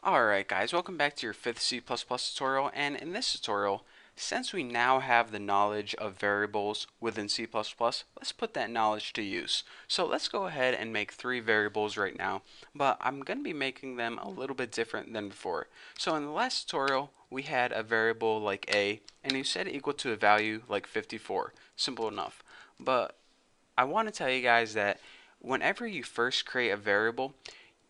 Alright guys, welcome back to your 5th C++ tutorial, and in this tutorial, since we now have the knowledge of variables within C++, let's put that knowledge to use. So let's go ahead and make 3 variables right now, but I'm going to be making them a little bit different than before. So in the last tutorial, we had a variable like a, and you set it equal to a value like 54. Simple enough. But I want to tell you guys that whenever you first create a variable,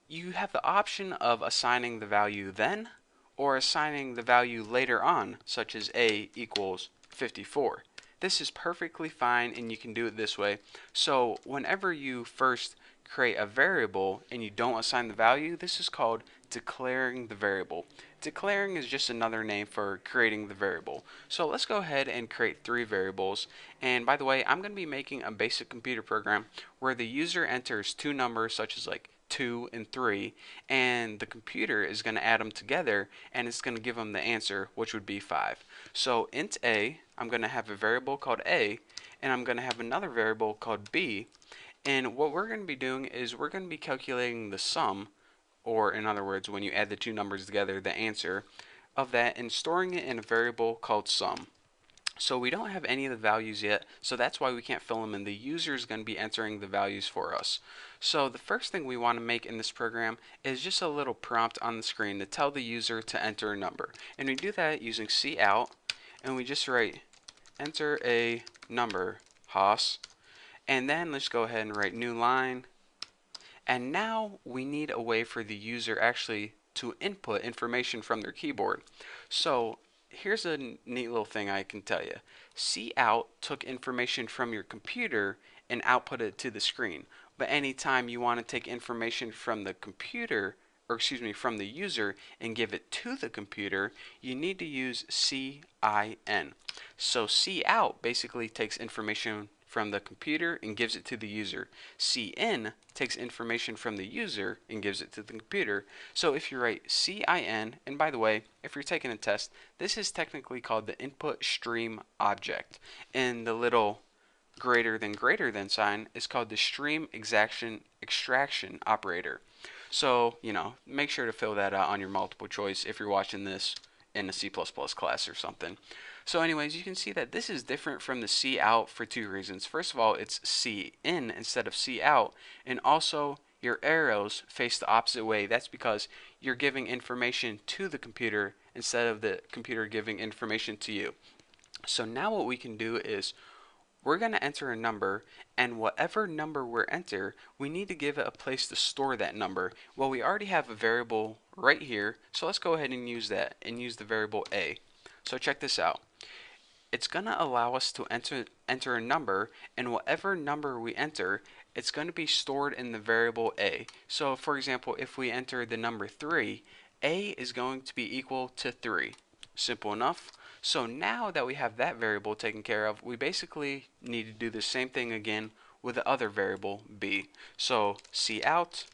you have the option of assigning the value then or assigning the value later on, such as a equals 54. This is perfectly fine and you can do it this way. So whenever you first create a variable and you don't assign the value, this is called declaring the variable. Declaring is just another name for creating the variable. So let's go ahead and create 3 variables. And by the way, I'm going to be making a basic computer program where the user enters 2 numbers such as like 2 and 3, and the computer is going to add them together and it's going to give them the answer, which would be 5. So int a, I'm going to have a variable called a, and I'm going to have another variable called b, and what we're going to be doing is we're going to be calculating the sum, or in other words, when you add the 2 numbers together, the answer of that, and storing it in a variable called sum. So we don't have any of the values yet, so that's why we can't fill them in. The user is going to be entering the values for us. So the first thing we want to make in this program is just a little prompt on the screen to tell the user to enter a number. And we do that using cout, and we just write enter a number, Haas. And then let's go ahead and write new line. And now we need a way for the user actually to input information from their keyboard. So here's a neat little thing I can tell you. Cout took information from your computer and output it to the screen. But anytime you want to take information from the computer, or excuse me, from the user and give it to the computer, you need to use cin. So cout basically takes information from the computer and gives it to the user. Cin takes information from the user and gives it to the computer. So if you write cin, and by the way, if you're taking a test, this is technically called the input stream object. And the little greater than sign is called the stream extraction operator. So, make sure to fill that out on your multiple choice if you're watching this in a C++ class or something. So anyways, you can see that this is different from the cout for 2 reasons. First of all, it's cin instead of cout, and also your arrows face the opposite way. That's because you're giving information to the computer instead of the computer giving information to you. So now what we can do is we're going to enter a number, and whatever number we're enter, we need to give it a place to store that number. Well, we already have a variable right here, so let's go ahead and use that and use the variable a. So check this out. It's going to allow us to enter a number, and whatever number we enter, it's going to be stored in the variable a. So for example, if we enter the number 3, a is going to be equal to 3. Simple enough. So now that we have that variable taken care of, we basically need to do the same thing again with the other variable b. So cout,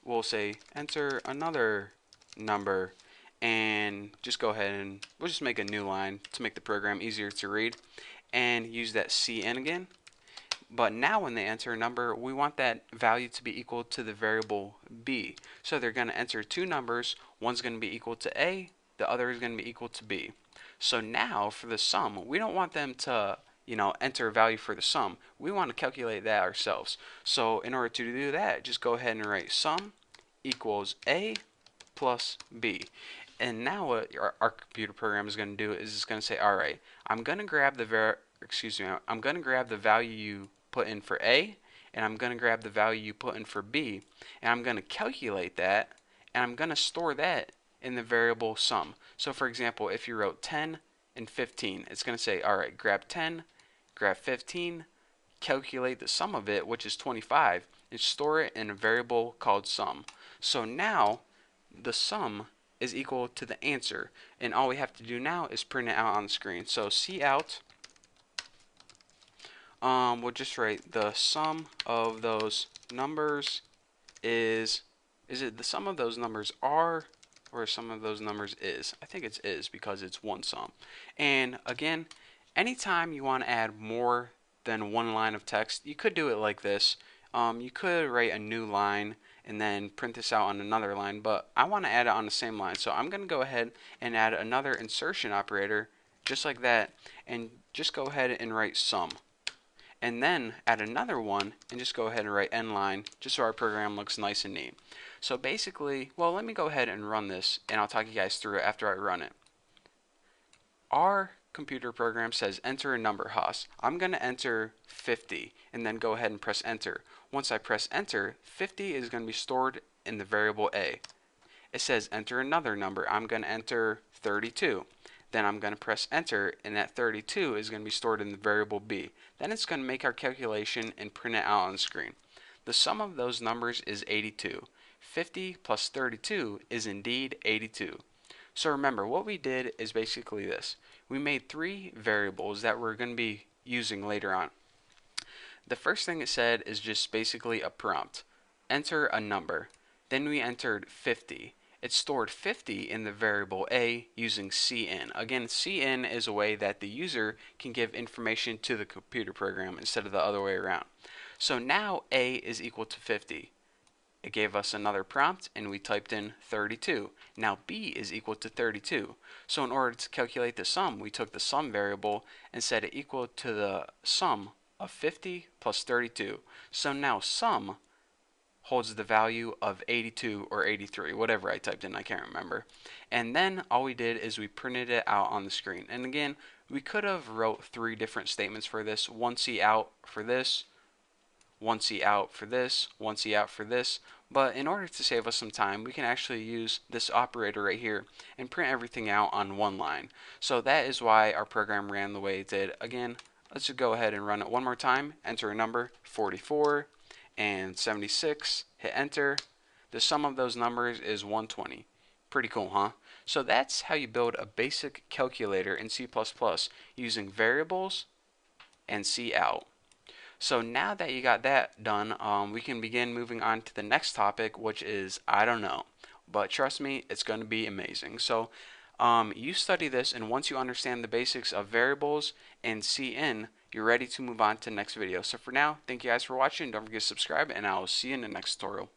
we'll say enter another number, and just go ahead and we'll just make a new line to make the program easier to read, and use that cin again. But now when they enter a number, we want that value to be equal to the variable b. So they're going to enter 2 numbers. One's going to be equal to a, the other is going to be equal to b. So now for the sum, we don't want them to enter a value for the sum. We want to calculate that ourselves. So in order to do that, just go ahead and write sum equals a plus b. And now what our computer program is going to do is it's going to say, all right, I'm going to grab the value you put in for a, and I'm going to grab the value you put in for b, and I'm going to calculate that, and I'm going to store that in the variable sum. So for example, if you wrote 10 and 15, it's going to say, all right, grab 10, grab 15, calculate the sum of it, which is 25, and store it in a variable called sum. So now the sum is equal to the answer, and all we have to do now is print it out on the screen. So cout, we'll just write the sum of those numbers is it the sum of those numbers are, or sum of those numbers is? I think it's is because it's one sum. And again, anytime you want to add more than one line of text, you could do it like this. You could write a new line and then print this out on another line, but I want to add it on the same line. So I'm going to go ahead and add another insertion operator just like that, and just go ahead and write sum. And then add another one and just go ahead and write end line, just so our program looks nice and neat. So basically, well, let me go ahead and run this, and I'll talk you guys through it after I run it. Our computer program says enter a number, Haas. I'm going to enter 50 and then go ahead and press enter. Once I press enter, 50 is going to be stored in the variable A. It says enter another number. I'm going to enter 32. Then I'm going to press enter, and that 32 is going to be stored in the variable B. Then it's going to make our calculation and print it out on the screen. The sum of those numbers is 82. 50 plus 32 is indeed 82. So remember, what we did is basically this. We made three variables that we're going to be using later on. The first thing it said is just basically a prompt. Enter a number. Then we entered 50. It stored 50 in the variable A using cin. Again, cin is a way that the user can give information to the computer program instead of the other way around. So now A is equal to 50. It gave us another prompt, and we typed in 32. Now B is equal to 32. So in order to calculate the sum, we took the sum variable and set it equal to the sum of 50 plus 32. So now sum holds the value of 82 or 83, whatever I typed in, I can't remember. And then all we did is we printed it out on the screen. And again, we could have wrote three different statements for this. One C out for this, one C out for this, one C out for this. But in order to save us some time, we can actually use this operator right here and print everything out on one line. So that is why our program ran the way it did. Again, let's just go ahead and run it one more time. Enter a number, 44 and 76, hit enter. The sum of those numbers is 120. Pretty cool, huh? So that's how you build a basic calculator in C++ using variables and cout. So now that you got that done, we can begin moving on to the next topic, which is I don't know. But trust me, it's going to be amazing. So you study this, and once you understand the basics of variables and cin, you're ready to move on to the next video. So for now, thank you guys for watching. Don't forget to subscribe, and I will see you in the next tutorial.